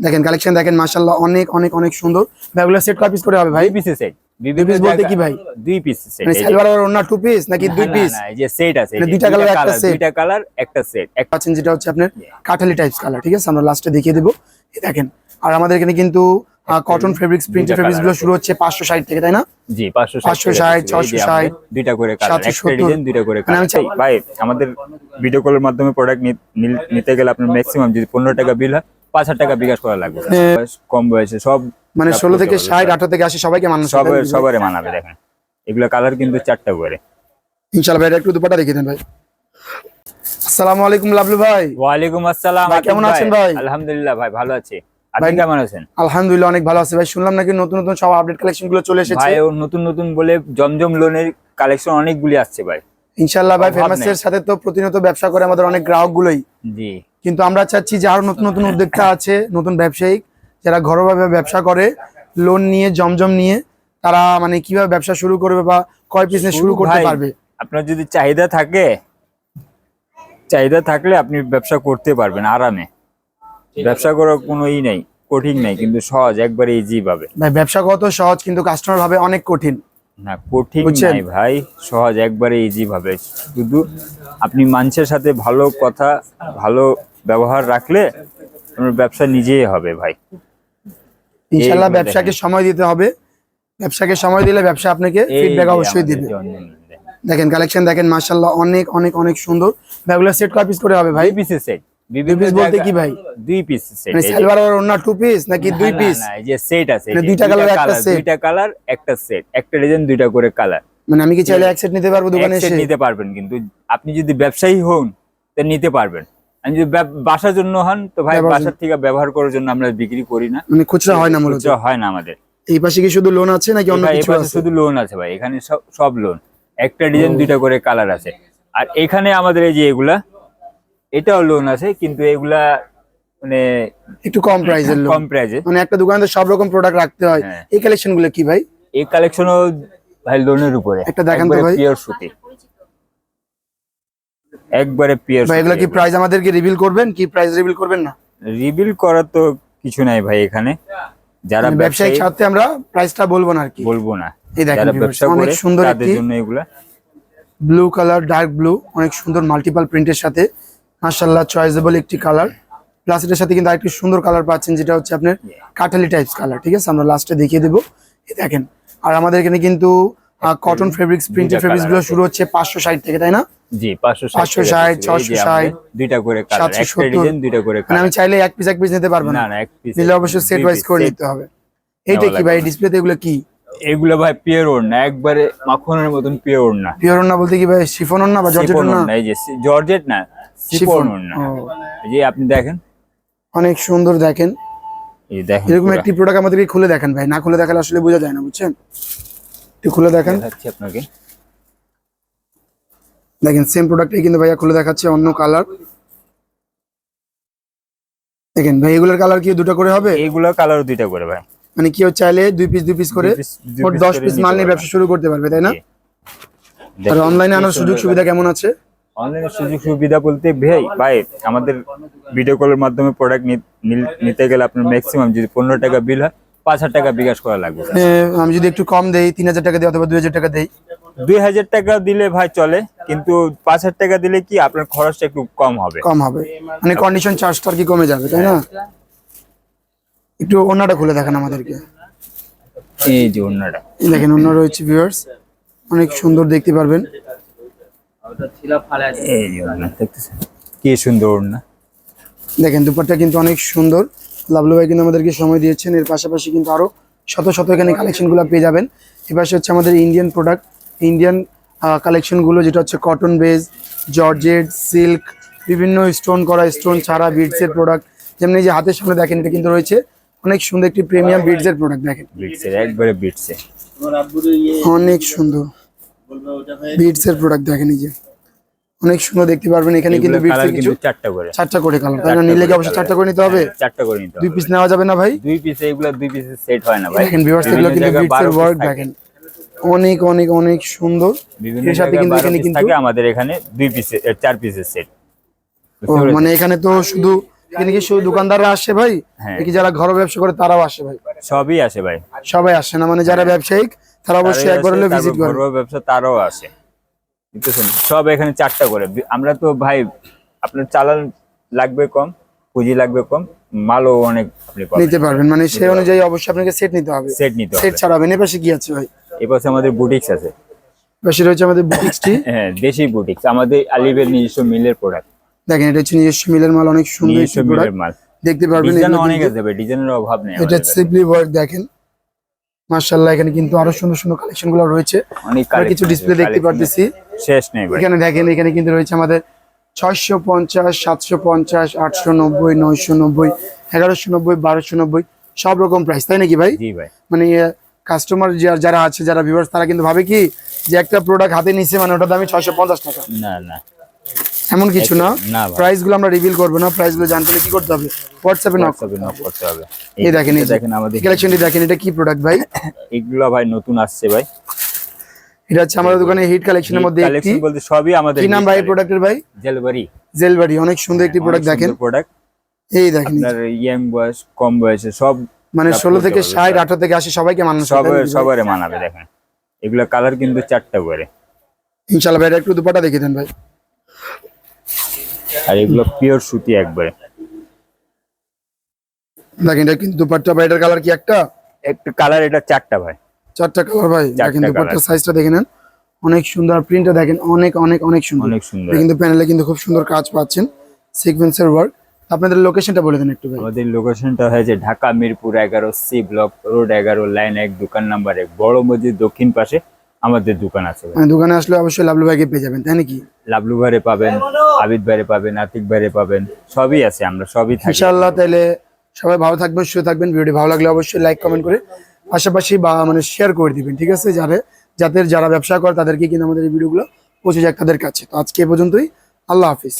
দেখেন কালেকশন দেখেন মাশাআল্লাহ অনেক অনেক অনেক সুন্দর। ভাইগুলো সেট কয় পিস করে হবে ভাই? দুই পিসের সেট। দুই পিস বলতে কি ভাই? দুই পিস সেট। মানে সালোয়ার আর ওন্না টু পিস নাকি দুই পিস? না, এই যে সেট আছে। দুইটা কালার একটা সেট। দুইটা কালার একটা সেট। একটা আছেন যেটা হচ্ছে আপনার কাঠালি টাইপস কালার, ঠিক আছে? আমরা লাস্টে দেখিয়ে দেব। এই দেখেন, আর আমাদের এখানে কিন্তু কটন ফেব্রিক্স, প্রিন্টেড ফেব্রিক্স গুলো শুরু হচ্ছে 560 থেকে, তাই না? জি 560 660 দুইটা করে কালার, একটা 770 ডিজাইন দুইটা করে কালার। আমি চাই ভাই আমাদের ভিডিও কলের মাধ্যমে প্রোডাক্ট নিতে গেলে আপনার ম্যাক্সিমাম যদি 15 টাকা বিল হয় 5000 টাকা বিকাশ করা লাগবে। কম বয়সে সব মানে 16 থেকে 60, 18 থেকে 80 সবাইকে মানানো, সবারে মানাবে। দেখেন এগুলা কালার কিন্তু 4টা করে। ইনশাআল্লাহ ভাই একটু দুপাটা দেখিয়ে দেন ভাই। আসসালামু আলাইকুম লাভলু ভাই। ওয়ালাইকুম আসসালাম। ভাই কেমন আছেন ভাই? আলহামদুলিল্লাহ ভাই ভালো আছি। আপনি কেমন আছেন? আলহামদুলিল্লাহ অনেক ভালো আছি ভাই। শুনলাম নাকি নতুন নতুন সব আপডেট কালেকশন গুলো চলে এসেছে ভাই। ও নতুন নতুন বলে জমজম লোনের কালেকশন অনেকগুলি আসছে ভাই। ইনশাআল্লাহ ভাই ফেমাসের সাথে তো প্রতিনিয়ত ব্যবসা করে আমাদের অনেক গ্রাহক গুলোই। জি। কিন্তু আমরা চাচ্ছি যে আরো নতুন নতুন উদ্যোক্তা আছে, নতুন ব্যবসায়ী যারা ঘরোয়াভাবে ব্যবসা করে, লোন নিয়ে জমজম নিয়ে, তারা মানে কিভাবে ব্যবসা শুরু করবে বা কয় বিজনেস শুরু করতে পারবে। আপনার যদি চাহিদা থাকলে আপনি ব্যবসা করতে পারবেন আরামে। ব্যবসা করার কোনো নেই, কঠিন নাই, কিন্তু সহজ, একবারে ইজি ভাবে। ভাই ব্যবসা কত সহজ, কিন্তু কাস্টমার ভাবে অনেক কঠিন। না কঠিন নাই ভাই, সহজ, একবারে ইজি ভাবে। শুধু আপনি মানুষের সাথে ভালো কথা, ভালো ব্যবহার রাখলে আপনার ব্যবসা নিজেই হবে ভাই। ইনশাআল্লাহ ব্যবসাকে সময় দিতে হবে। ব্যবসাকে সময় দিলে ব্যবসা আপনাকে ফিডব্যাক অবশ্যই দিবে। দেখেন কালেকশন দেখেন মাশাআল্লাহ অনেক অনেক অনেক সুন্দর। ভাইগুলো সেট কয় পিস করে হবে ভাই? দুই পিসের সেট। দুই পিস বলতে কি ভাই? দুই পিস সেট। মানে সালোয়ার আর ওন্না টু পিস নাকি দুই পিস? না, এই যে সেট আছে। দুইটা কালার একটা সেট। দুইটা কালার একটা সেট, একটা ডিজাইন দুইটা করে কালার। মানে আমি কি চাইলে এক সেট নিতে পারবো দোকানে এসে? নিতে পারবেন, কিন্তু আপনি যদি ব্যবসায়ী হন তা নিতে পারবেন। আর যদি বাসার জন্য হন তো ভাই বাসার থেকে ব্যবহার করার জন্য আমরা বিক্রি করি না। মানে খুচরা হয় না, মূলত খুচরা হয় না আমাদের। এই পাশে কি শুধু লোন আছে নাকি অন্য কিছু আছে? শুধু লোন আছে ভাই, এখানে সব লোন। একটা ডিজাইন দুইটা করে কালার আছে। আর এখানে আমাদের এই যে এটাও লোন আছে, কিন্তু এগুলা মানে একটু কম প্রাইসের লোন। কম প্রাইসে, মানে একটা দোকানে সব রকম প্রোডাক্ট রাখতে হয়। এই কালেকশন গুলো কি ভাই? এই কালেকশনও ভাই লোনের উপরে। একটা দেখান তো ভাই। পিওর সুতি, একবারে পিওর। ভাই এগুলা কি প্রাইস আমাদেরকে রিভিল করবেন? কি প্রাইস রিভিল করবেন না? রিভিল করার তো কিছু নাই ভাই, এখানে যারা ব্যবসায়িক স্বার্থে আমরা প্রাইসটা বলবো না আর কি। বলবো না। এই দেখেন অনেক সুন্দর তাদের জন্য এগুলা ব্লু কালার, ডার্ক ব্লু, অনেক সুন্দর মাল্টিপল প্রিন্টের সাথে মাশাআল্লাহ চয়েসেবল একটি কালার। প্লাস এটার সাথে কিন্তু আরেকটি সুন্দর কালার পাচ্ছেন যেটা হচ্ছে আপনার কাঠালি টাইপস কালার, ঠিক আছে? আমরা লাস্টে দেখিয়ে দেবো। এই দেখেন, আর আমাদের এখানে কিন্তু কটন ফেব্রিক্স, প্রিন্টেড ফেব্রিক্স গুলো শুরু হচ্ছে 560 থেকে, তাই না? জি 560 660 দুইটা করে কালার, একটা ডিজাইন দুইটা করে কালার। আমি চাইলে এক পিস নিতে পারবো না? না এক পিস নিলে অবশ্যই সেট ওয়াইজ করে নিতে হবে। এইটা কি ভাই ডিসপ্লেতে? এগুলো কি? এগুলো ভাই পিওর ওড়না, একবারে মাখনের মতন পিওর ওড়না। পিওর ওড়না বলতে কি ভাই শিফন ওড়না বা জর্জেট ওড়না? এই যে জর্জেট না, শিফন ওড়না। এই যে আপনি দেখেন অনেক সুন্দর। দেখেন এই দেখেন এরকম একটি প্রোডাক্ট আমাদেরকে খুলে দেখান ভাই, না খুলে দেখালে আসলে বোঝা যায় না, বুঝছেন? একটু খুলে দেখান। আপনাকে দেখেন সেম প্রোডাক্টই কিন্তু ভাইয়া খুলে দেখাচ্ছে, অন্য কালার। দেখেন ভাই এগুলোর কালার কি দুটো করে হবে? এইগুলো কালার দুইটা করে ভাই। মানে কি চাইলে দুই পিস করে মোট 10 পিস মাল নিয়ে ব্যবসা শুরু করতে পারবে, তাই না? আর অনলাইনে আনার সুযোগ সুবিধা কেমন আছে? অনলাইনে সুযোগ সুবিধা বলতে ভাই আমাদের ভিডিও কলের মাধ্যমে প্রোডাক্ট নিতে গেলে আপনার ম্যাক্সিমাম যদি 15 টাকা বিল হয় 5000 টাকা বিকাশ করা লাগবে। আমি যদি একটু কম দেই, 3000 টাকা দিই অথবা 2000 টাকা দেই? 2000 টাকা দিলে ভাই চলে, কিন্তু 5000 টাকা দিলে কি আপনার খরচটা একটু কম হবে। মানে কন্ডিশন চার্জটা কি কমে যাবে, তাই না? একটু ওন্নাটা খুলে দেখেন আমাদেরকে। এই যে ওন্নাটা দেখেন, ওন্না রয়েছে ভিউয়ার্স, অনেক সুন্দর দেখতে পারবেন। এই যে ওন্না দেখতেছেন কি সুন্দর ওন্না। দেখেন দুপাট্টা কিন্তু অনেক সুন্দর। লাভলু ভাই কিন্তু আমাদেরকে সময় দিয়েছেন। এর পাশাপাশি কিন্তু আরো শত এখানে কালেকশনগুলো পেয়ে যাবেন। এপাশে হচ্ছে আমাদের ইন্ডিয়ান প্রোডাক্ট, ইন্ডিয়ান কালেকশনগুলো, যেটা হচ্ছে কটন বেজ, জর্জেট, সিল্ক, বিভিন্ন স্টোন করা, স্টোন ছাড়া বিডসের প্রোডাক্ট। যেমন এই যে হাতের সামনে দেখেন, এটা কিন্তু রয়েছে অনেক সুন্দর একটি প্রিমিয়াম বিডসের প্রোডাক্ট। দেখেন বিটসের, একবারে বিটসের, অনেক সুন্দর বিডসের প্রোডাক্ট। দেখেন এই যে অনেক সুন্দর দেখতে পারবেন। এখানে কিন্তু বিটসের কিছু 4টা করে কালার, তাই না? নিলে কি অবশ্যই 4টা করে নিতে হবে? 4টা করে নিতে হবে। দুই পিস নেওয়া যাবে না ভাই? দুই পিস, এগুলা দুই পিসের সেট হয় না ভাই। দেখেন ভিউয়ার্স এগুলো কিন্তু বিটসের ওয়ার্ক দেখেন, অনেক অনেক অনেক সুন্দর। এর সাথে কিন্তু এখানে কিন্তু আমাদের এখানে 2 পিসের 4 পিসের সেট। মানে এখানে তো শুধু এখানে কি শুধু দোকানদাররা আসে ভাই, হ্যাঁ। নাকি যারা ঘর ব্যবসা করে তারাও আসে ভাই? সবই আসে ভাই। সবাই আসে না, মানে যারা ব্যবসায়িক তারা অবশ্যই তারাই একবার আসে, হলে তারপর ভিজিট করে। ঘরোয়া ব্যবসা তারাও আসে, বুঝতেছেন? সব এখানে 4টা করে। আমরা তো ভাই আপনার চালান লাগবে কম, পুঁজি লাগবে কম, মালও অনেক আপনি পাবেন। নিতে পারবেন, মানে সেই অনুযায়ী অবশ্যই আপনাকে সেট নিতে হবে। সেট নিতে সেট হবে। ছাড়া হবে না। এ পাশে কি আছে ভাই? এই পাশে আমাদের বুটিক্স আছে। পাশে রয়েছে আমাদের বুটিক্সটি। হ্যাঁ, দেশি বুটিক্স, আমাদের আলিবের নিজস্ব মিলের প্রোডাক্ট, দেখেন এটা হচ্ছে নিজস্ব মিলের মাল, অনেক সুন্দর নিজস্ব একটি মিলের প্রোডাক্ট মাল। দেখতে পারবেন। ডিজাইন এগুলো অনেক কিন্তু- আছে ভাই, ডিজাইনের অভাব নেই এটা আমাদের কাছে। সিম্পলি ওয়ার্ক দেখেন, মাশাআল্লাহ। এখানে কিন্তু আরো সুন্দর সুন্দর কালেকশন গুলো রয়েছে। অনেক আমরা কিছু collection ডিসপ্লে আছে, দেখতে collection পারতেছি। শেষ নেই ভাই। এখানে দেখেন, এখানে কিন্তু রয়েছে আমাদের 650, 750, 890, 990, 1190, 1290 সব রকম প্রাইস, তাই নাকি ভাই? জি ভাই। মানে কাস্টমার যারা আছে, যারা ভিউয়ার্স, তারা কিন্তু ভাবে কি যে একটা প্রোডাক্ট হাতে নিচ্ছে মানে ওটার দামই 650 টাকা, না না, এমন কিছু না। না ভাই। প্রাইস গুলো আমরা রিভিল করবো না, প্রাইস গুলো জানতে হলে কি করতে হবে? হোয়াটসঅ্যাপে নক। হোয়াটসঅ্যাপে নক করতে হবে। এই দেখেন, এই দেখেন আমাদের কালেকশনটি দেখেন, এটা কি প্রোডাক্ট ভাই? এগুলো ভাই নতুন আসছে ভাই। এটা হচ্ছে আমাদের দোকানে হিট কালেকশনের মধ্যে একটি। কালেকশন বলতে সবই আমাদের। কি নাম ভাই প্রোডাক্টের ভাই? জেলবারি। জেলবাড়ি, অনেক সুন্দর একটি প্রোডাক্ট দেখেন। প্রোডাক্ট এই দেখেন, আপনার ইয়াং বয়স, কম বয়সে সব, মানে সব 16 থেকে করতে 60, পারবে। 18 থেকে 80 সবাইকে মানানো সবারে মানাবে। দেখেন এগুলা কালার কিন্তু 4টা করে। ইনশাআল্লাহ ভাই। এটা একটু দুপাটা দেখিয়ে দেন ভাই। আর এগুলো পিওর সুতি একবারে। দেখেন এটা কিন্তু দুপাট্টা ভাই, এটার কালার কি একটা? একটা কালার, এটা 4টা ভাই। 4টা কালার ভাই। দেখেন চারটা দুপাট্টার colour। সাইজটা দেখে নেন, অনেক সুন্দর। প্রিন্টটা দেখেন, অনেক অনেক অনেক সুন্দর। অনেক সুন্দর। এটা কিন্তু প্যানেলে কিন্তু খুব সুন্দর কাজ পাচ্ছেন, সিকোয়েন্সের ওয়ার্ক। আপনাদের লোকেশনটা বলে দেন একটু ভাই। আমাদের লোকেশনটা হয়েছে Dhaka Mirpur 11 C block, road 11, line 1, দোকান নাম্বার 1, বড় মসজিদ দক্ষিণ পাশে আমাদের দোকান আছে ভাই। মানে দোকানে আসলে অবশ্যই লাভলু ভাইকে পেয়ে যাবেন, তাই নাকি? লাবলু ভাইরে পাবেন, আবিদ ভাইরে পাবেন, আতিক ভাইরে পাবেন, সবই আছে, আমরা সবই থাকি। ইনশাআল্লাহ। তাহলে সবাই ভালো থাকবেন, সুস্থ থাকবেন। ভিডিওটি ভালো লাগলে অবশ্যই লাইক কমেন্ট করে পাশাপাশি মানে শেয়ার করে দিবেন, ঠিক আছে? যারা ব্যবসা করে তাদেরকে কিন্তু আমাদের এই ভিডিওগুলো পৌঁছে যাক তাদের কাছে। তো আজকে এ পর্যন্তই। আল্লাহ হাফিজ।